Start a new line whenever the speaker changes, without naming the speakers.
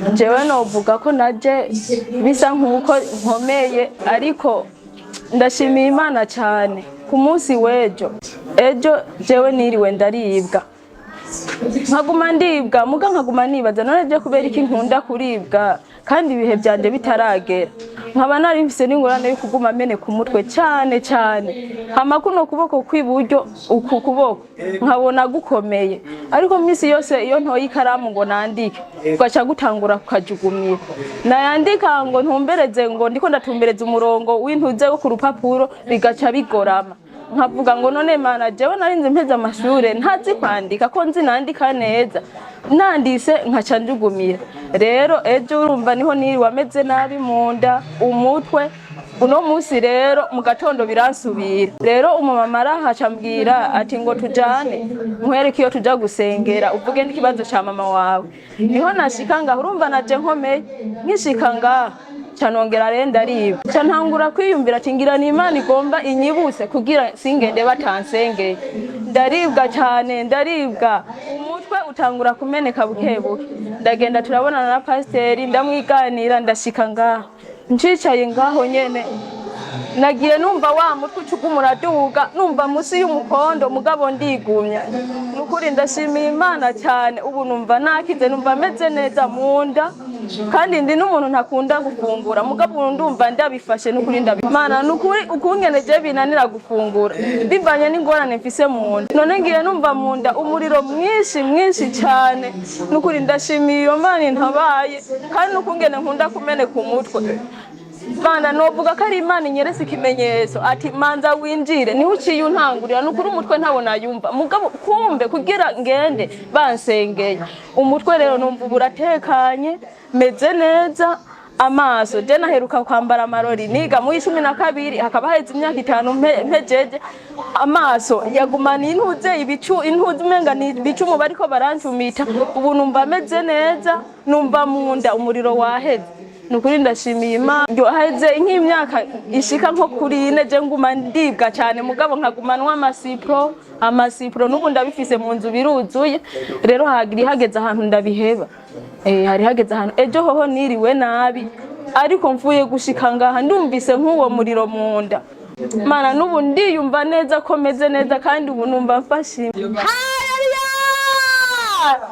jewe novuga ko naje bisa nkuko nkomeye ariko ndashimiye Imana cyane ku munsi wejo ejo jewe niriwe ndaribwa nkaguma ndibwa muga nkaguma nibaza none je kubera iki nkunda kuribwa kandi ibihe byanje bitaragera nkaba nari mfise n'ingorane yo kuguma mene ku mutwe cyane hama kuno kuboko kwiburyo uku kuboko nkabona gukomeye ariko misi yose iyo ntoyi ikaramu ngo nandike ugaca gutangura kukajugumira nayandika ngo ntumbereze ngo ndiko ndatumbereza umurongo w'intuze wo ku rupapuro bigaca bigorama nkavuga ngo none Mana jewe narinze mpeze amashure ntazi kwandika ko nzi nandika neza nandise nkaca njugumira rero ejo urumva niho niri wameze nabi munda umutwe uno musi rero mu gatondo biransubira rero umumama arahaca mbwira ati ngo tujane nkwereke iyo tuja gusengera uvuge n'ikibazo ca mama wawe niho nashika ngaho urumva naje nkomeye nkishika ngaho canongera renda riba cantangura kwiyumvira ati ngira ni Imana igomba inyibuse kugira singende batansengeye ndaribwa cyane ndaribwa umutwe utangura kumeneka bukebuke ndagenda turabonana na pasiteri ndamwiganira ndashika ngaho ncicaye ngaho nyene nagiye numva wa mutwe ucugumura duga numva musi y'umukondo mugabo ndigumya nukuri ndashimiye Imana cyane ubu numva nakize numva meze neza munda kandi ndi n'umuntu ntakunda gufungura mugabo ndumva ndabifashe nukuri ndabimana nukuri ukungene je binanira gufungura bivanye n'ingorane mfise munda none ngiye numva munda umuriro mwinshi cyane nukuri ndashimiye iyo Mana ntabaye kandi nukungene nkunda kumene ku mutwe Mana novuga ko ari Imana inyerese ikimenyetso ati manza winjire ni uciye untangurira nukuri umutwe ntabona yumva mugabo kumbe kugira ngende bansengeye umutwe rero numva buratekanye meze neza amaso je naheruka kwambara amarori niga mu 12 hakaba haheze imyaka 5 mpejeje amaso yagumana intuze ibicu intuze umenga ni ibicu mu bariko barancumita ubu numva meze neza numva munda umuriro waheze nukuri ndashimiye Imana yo haheze nk'imyaka ishika nko kuri ine je nguma ndibwa cyane mugabo nkagumanwa amasipro nubu ndabifise mu nzu biruzuye rero hageze ahantu ndabiheba hari hageze ahantu ejo hoho niriwe nabi ariko mvuye gushika ngaha ndumvise nk'uwo muriro munda Mana nubu ndiyumva neza ko meze neza kandi ubu numva mfashimye. Haleluya!